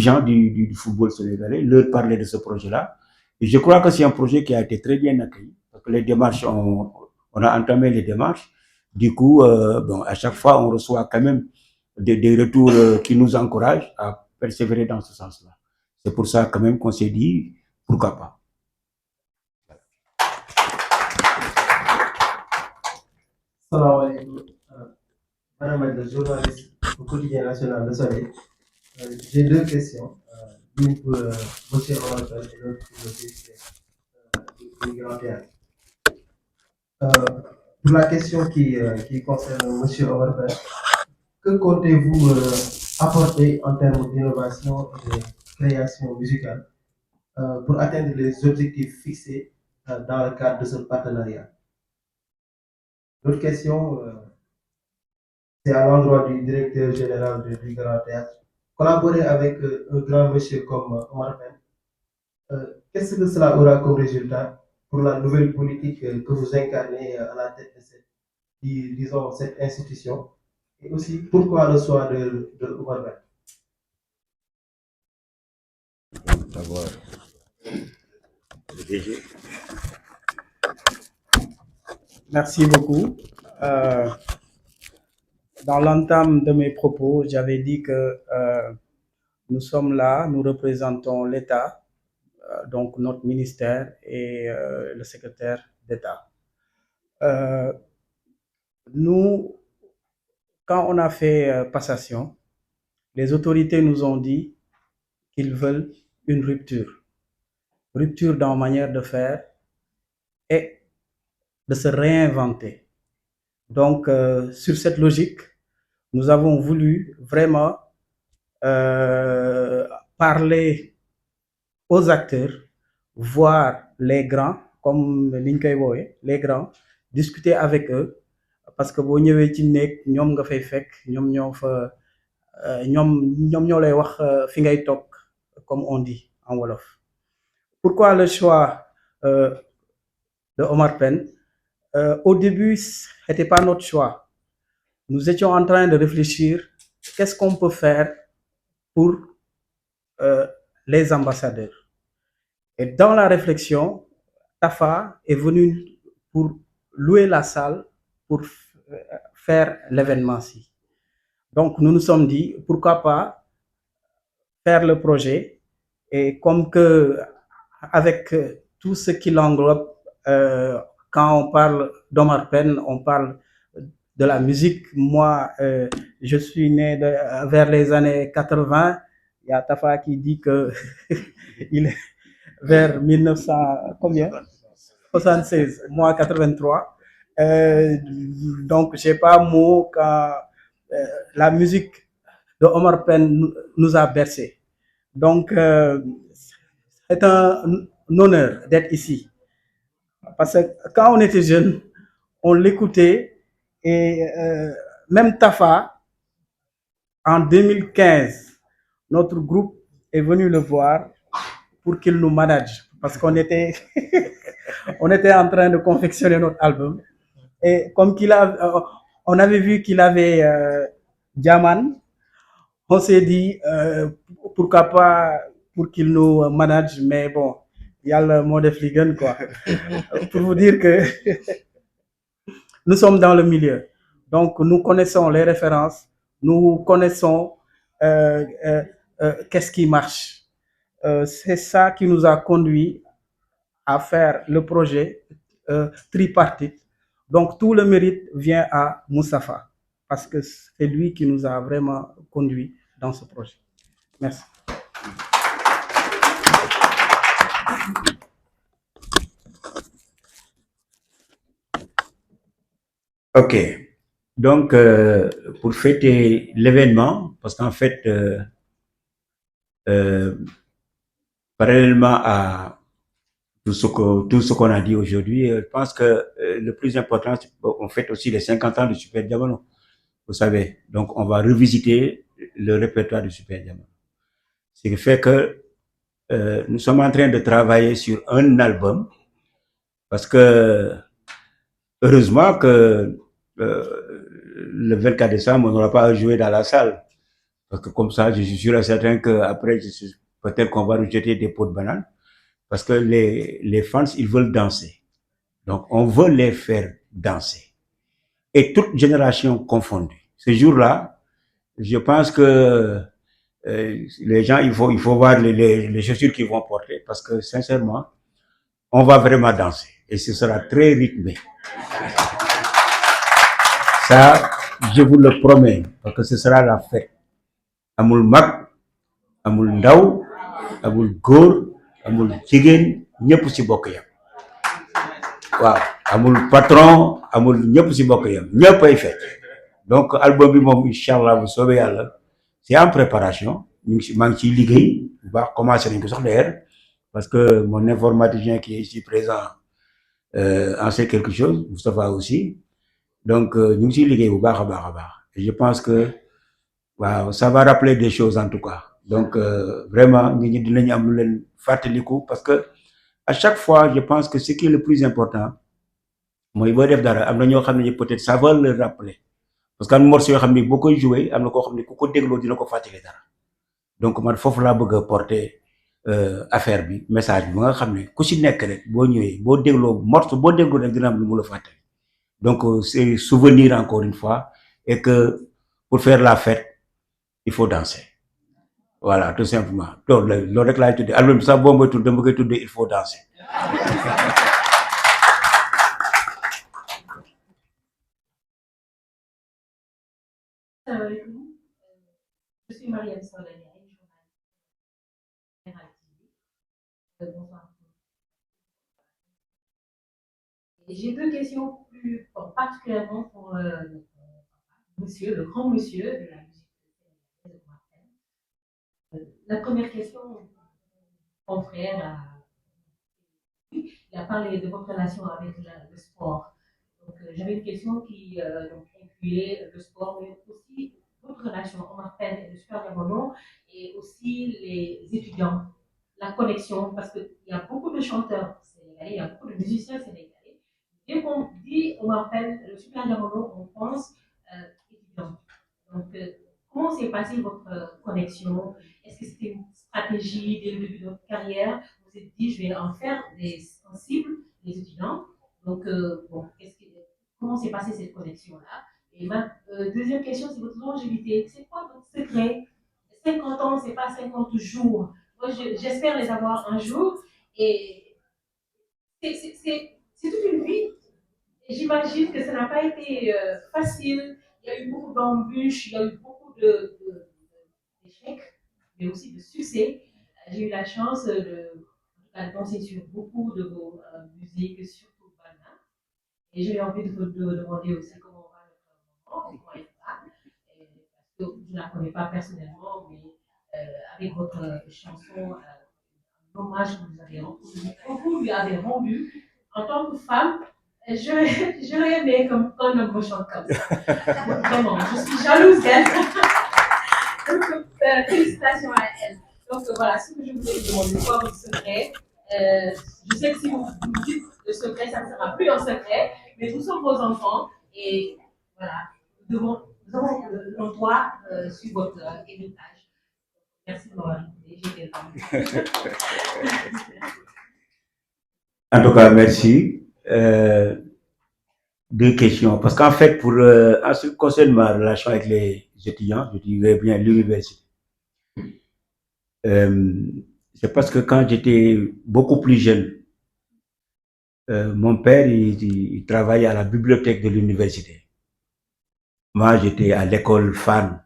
gens du football sénégalais, leur parler de ce projet-là. Et je crois que c'est un projet qui a été très bien accueilli. Parce que les démarches, on a entamé les démarches. Du coup, bon, à chaque fois, on reçoit quand même des retours qui nous encouragent à persévérer dans ce sens-là. C'est pour ça quand même qu'on s'est dit, pourquoi pas. Salam alaikum. Madame la journaliste au quotidien national de Soleil. J'ai deux questions. L'une pour M. Omar Pène et l'autre pour le directeur du Grand Théâtre. Pour la question qui concerne M. Omar Pène, que comptez-vous apporter en termes d'innovation et de création musicale pour atteindre les objectifs fixés dans le cadre de ce partenariat? L'autre question, c'est à l'endroit du directeur général du Grand Théâtre. Collaborer avec un grand monsieur comme Omar Pène, qu'est-ce que cela aura comme résultat pour la nouvelle politique que vous incarnez à la tête de cette institution? Et aussi, pourquoi le choix de Omar Pène? D'abord, le DG. Merci beaucoup. Dans l'entame de mes propos, j'avais dit que nous sommes là, nous représentons l'État, donc notre ministère et le secrétaire d'État. Nous, quand on a fait passation, les autorités nous ont dit qu'ils veulent une rupture. Rupture dans la manière de faire et de se réinventer. Donc, sur cette logique, nous avons voulu vraiment parler aux acteurs, voir les grands, comme les grands, discuter avec eux, parce que boo ñëwee ci néeg ñoom nga fay fekk ñoom ñoo fa ñoom ñoo lay wax fi ngay toog, comme on dit en wolof. Pourquoi le choix de Omar Pène? Au début, ce n'était pas notre choix. Nous étions en train de réfléchir qu'est-ce qu'on peut faire pour les ambassadeurs. Et dans la réflexion, Tafa est venu pour louer la salle pour faire l'événement-ci. Donc, nous nous sommes dit, pourquoi pas faire le projet et comme que avec tout ce qui l'englobe, quand on parle d'Omar Pène, on parle de la musique. Moi, je suis né vers les années 80. Il y a Tafa qui dit que il est vers 1900, combien 76, moi 83. Donc, je sais pas mot quand la musique de Omar Pène nous a bercé. Donc, c'est un honneur d'être ici. Parce que quand on était jeune, on l'écoutait et même Tafa, en 2015, notre groupe est venu le voir pour qu'il nous manage parce qu'on était, on était en train de confectionner notre album. Et comme on avait vu qu'il avait Diaman, on s'est dit pourquoi pas pour qu'il nous manage, mais bon, il y a le mot de Fliegen, quoi. Pour vous dire que nous sommes dans le milieu. Donc, nous connaissons les références, nous connaissons qu'est-ce qui marche. C'est ça qui nous a conduit à faire le projet tripartite. Donc, tout le mérite vient à Moustapha, parce que c'est lui qui nous a vraiment conduit dans ce projet. Merci. Ok. Donc, pour fêter l'événement, parce qu'en fait, parallèlement à tout ce qu'on a dit aujourd'hui, je pense que le plus important, c'est qu'on fête aussi les 50 ans du Super Diamano. Vous savez, donc on va revisiter le répertoire du Super Diamano. Ce qui fait que nous sommes en train de travailler sur un album, parce que heureusement que le 24 décembre, on n'aura pas à jouer dans la salle. Parce que comme ça, je suis sûr et certain qu'après, peut-être qu'on va nous jeter des pots de banane. Parce que les fans, ils veulent danser. Donc, on veut les faire danser. Et toute génération confondue. Ce jour-là, je pense que les gens, il faut voir les chaussures qu'ils vont porter. Parce que sincèrement, on va vraiment danser. Et ce sera très rythmé. Ça, je vous le promets. Parce que ce sera la fête. Amul mag, amul ndaw, amul góor, amul jigéen, ñëpp ci bokk yam. Waaw, amul patron, amul ñëpp ci bokk yam. ñëpp ay fecc. Donc album bi moom inchallah bu soobee yàlla c'est en préparation ñu ngi ci maa ngi ciy liggéey bu baax commencé nañ ko sax d'ailleurs parce que mon informaticien qui est ici présent en sait quelque chose, Moustapha aussi. Donc ñu ngi ciy liggéey bu baax a baax a baax. Et je pense que waaw ça va rappeler des choses en tout cas. Donc vraiment nit ñi dinañu am lu leen fàttaliku parce que à chaque fois je pense que ce qui est le plus important mooy boo def dara am na ñoo xam ne peut-être ça va le rappeler. Parce que am morceau yoo xam ne boo koy joué am na koo xam ne ku ko dégloo dina ko fàttali dara donc man foofu laa bëgg a porter affaire bi message bi ba nga xam ne ku si nekk rek boo ñëwee boo dégloo morceau boo dégloo rek dina am lu mu la fàttali donc c'est souvenir encore une fois et que pour faire la fête il faut danser voilà tout simplement loolu rek laay tuddee album bi sax boo may tudd dama koy tuddee il faut danser. Je suis Mariam Solani, bonsoir. J'ai deux questions plus particulièrement pour monsieur, le grand monsieur de la musique. La première question, mon frère il a parlé de votre relation avec le sport. Donc j'avais une question qui incluait le sport, mais aussi votre relation, Omar Pène et le Super Diamono, et aussi les étudiants, la connexion, parce qu'il y a beaucoup de chanteurs sénégalais, il y a beaucoup de musiciens sénégalais. Dès qu'on dit Omar Pène, le Super Diamono, on pense étudiants. Donc, comment s'est passée votre connexion? Est-ce que c'était une stratégie dès le début de votre carrière? Vous vous êtes dit, je vais en faire des sensibles, des étudiants. Donc, bon, comment s'est passée cette connexion-là? Et ma deuxième question, c'est votre longévité. C'est quoi votre secret? 50 ans, c'est pas 50 jours. Moi, j'espère les avoir un jour. Et c'est toute une vie. Et j'imagine que ça n'a pas été facile. Il y a eu beaucoup d'embûches, il y a eu beaucoup d'échecs, mais aussi de succès. J'ai eu la chance de danser sur beaucoup de vos musiques, surtout Bana. Et j'ai envie de vous demander aussi comment va notre moment, comment elle va. Parce que je ne la connais pas personnellement, mais avec votre chanson, l'hommage que vous lui avez rendu en tant que femme, j'aurais aimé qu'un homme me chante comme ça. Vraiment, je suis jalouse d'elle. Donc, félicitations à elle. Donc, voilà, ce que je voulais demander, quoi votre secret? Je sais que si vous dites le secret, ça ne sera plus un secret, mais nous sommes vos enfants et voilà, on doit suivre votre héritage. Merci de m'avoir écouté. En tout cas, merci. Deux questions. Parce qu'en fait, pour en ce qui concerne ma relation avec les étudiants, je dirais bien l'université. C'est parce que quand j'étais beaucoup plus jeune, mon père, il travaillait à la bibliothèque de l'université. Moi, j'étais à l'école Fanok,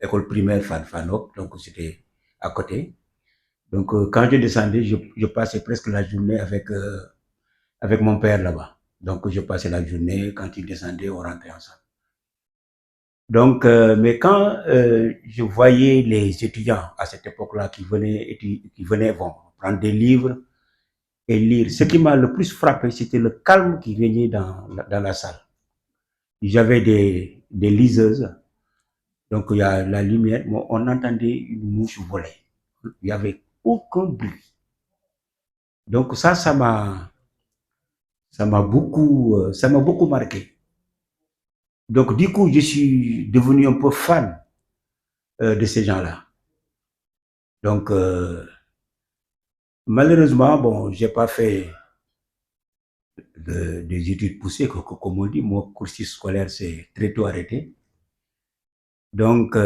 école primaire Fanok, donc c'était à côté. Donc, quand je descendais, je passais presque la journée avec mon père là-bas. Donc, je passais la journée, quand il descendait, on rentrait ensemble. Donc, mais quand je voyais les étudiants à cette époque-là qui venaient bon, prendre des livres et lire, ce qui m'a le plus frappé, c'était le calme qui régnait dans la salle. J'avais des liseuses, donc il y a la lumière, on entendait une mouche voler. Il n'y avait aucun bruit. Donc ça m'a beaucoup marqué. Donc du coup, je suis devenu un peu fan de ces gens-là. Donc, malheureusement, bon, j'ai pas fait des études poussées, comme on dit. Mon cursus scolaire s'est très tôt arrêté. Donc,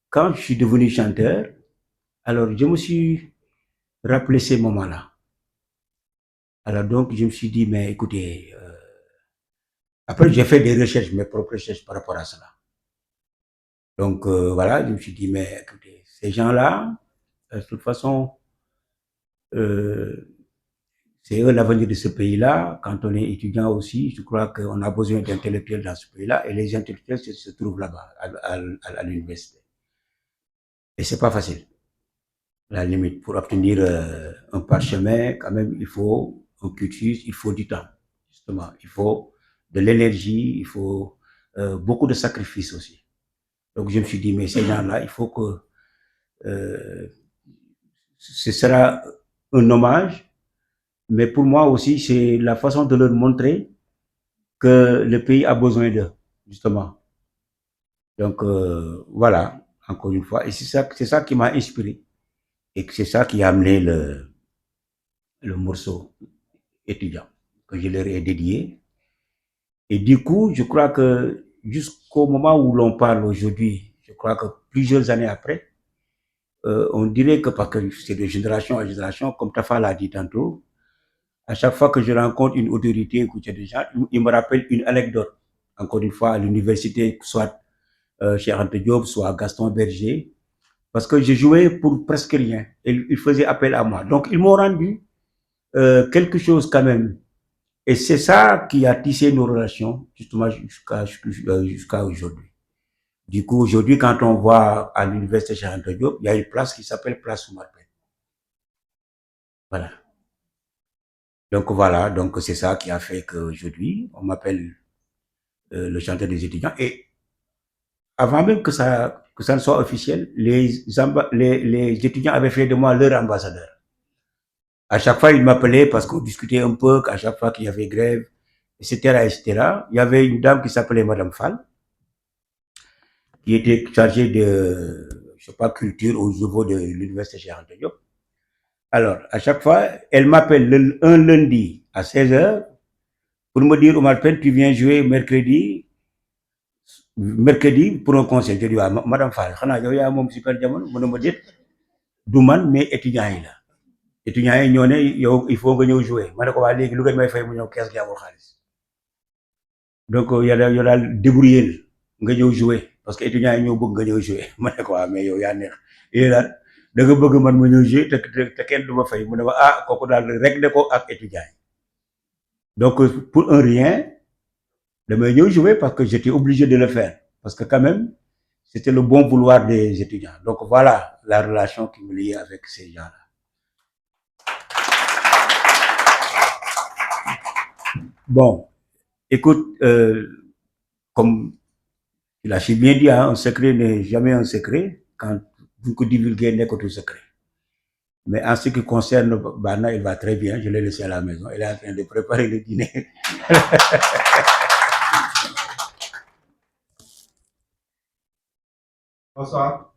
quand je suis devenu chanteur, alors je me suis rappelé ces moments-là. Alors donc, je me suis dit, mais écoutez, après j'ai fait des recherches, mes propres recherches par rapport à cela. Donc voilà, je me suis dit, mais écoutez, ces gens-là, de toute façon, euh, c'est eux l'avenir de ce pays-là. Quand on est étudiant aussi, je crois qu'on a besoin d'intellectuels dans ce pays-là, et les intellectuels se trouvent là-bas, à l'université. Et c'est pas facile. La limite, pour obtenir un parchemin, quand même, il faut un cursus, il faut du temps, justement. Il faut de l'énergie, il faut beaucoup de sacrifices aussi. Donc, je me suis dit, mais ces gens-là, il faut que ce sera un hommage, mais pour moi aussi, c'est la façon de leur montrer que le pays a besoin d'eux, justement. Donc, voilà, encore une fois. Et c'est ça qui m'a inspiré. Et c'est ça qui a amené le morceau étudiant que je leur ai dédié. Et du coup, je crois que jusqu'au moment où l'on parle aujourd'hui, je crois que plusieurs années après, on dirait que parce que c'est de génération en génération, comme Tafa l'a dit tantôt, à chaque fois que je rencontre une autorité ou des gens, il me rappelle une anecdote. Encore une fois, à l'université, soit chez Ante Diop, soit Gaston Berger, parce que j'ai joué pour presque rien. Et ils faisaient appel à moi. Donc, ils m'ont rendu quelque chose quand même. Et c'est ça qui a tissé nos relations, justement, jusqu'à aujourd'hui. Du coup, aujourd'hui, quand on voit à l'université chez Ante Diop, il y a une place qui s'appelle Place Soumarpen. Voilà. Donc voilà, donc c'est ça qui a fait qu'aujourd'hui, on m'appelle le chanteur des étudiants. Et avant même que ça ne soit officiel, les étudiants avaient fait de moi leur ambassadeur. À chaque fois, ils m'appelaient parce qu'on discutait un peu, à chaque fois qu'il y avait grève, etc., etc. Il y avait une dame qui s'appelait Madame Fall, qui était chargée de, je sais pas, culture au niveau de l'université chez Ante Diop. Alors, à chaque fois, elle m'appelle un lundi à 16h pour me dire, Omar Pène, tu viens jouer mercredi pour un concert. Je dis, ah, Madame Fall, xanaa yow yaa moom super jamono mu ne ma déet du man mais étudiants yi la étudiants yi ñoo ne yow il faut nga ñëw jouer ma ne ko waa léegi lu ngeen may fay mu ñëw kees gi amul xaalis donc yow daal débrouiller nga ñëw jouer parce que étudiants yi ñoo bëgg nga ñëw jouer ma ne ko waa mais yow yaa neex yéen daal da nga bëgg man ma ñëw jouer te kenn du ma fay mu ne ma ah kooku daal rek ko ak étudiants yi donc pour un rien damay ñëw jouer parce que j'étais obligé de le faire parce que quand même c'était le bon vouloir des étudiants. Donc voilà la relation qui me liait avec ces gens-là. Bon, écoute, comme tu l'as si bien dit, hein, un secret n'est jamais un secret. Quand vous divulguez, n'est qu'un secret. Mais en ce qui concerne Bana, il va très bien. Je l'ai laissé à la maison. Elle est en train de préparer le dîner. Bonsoir.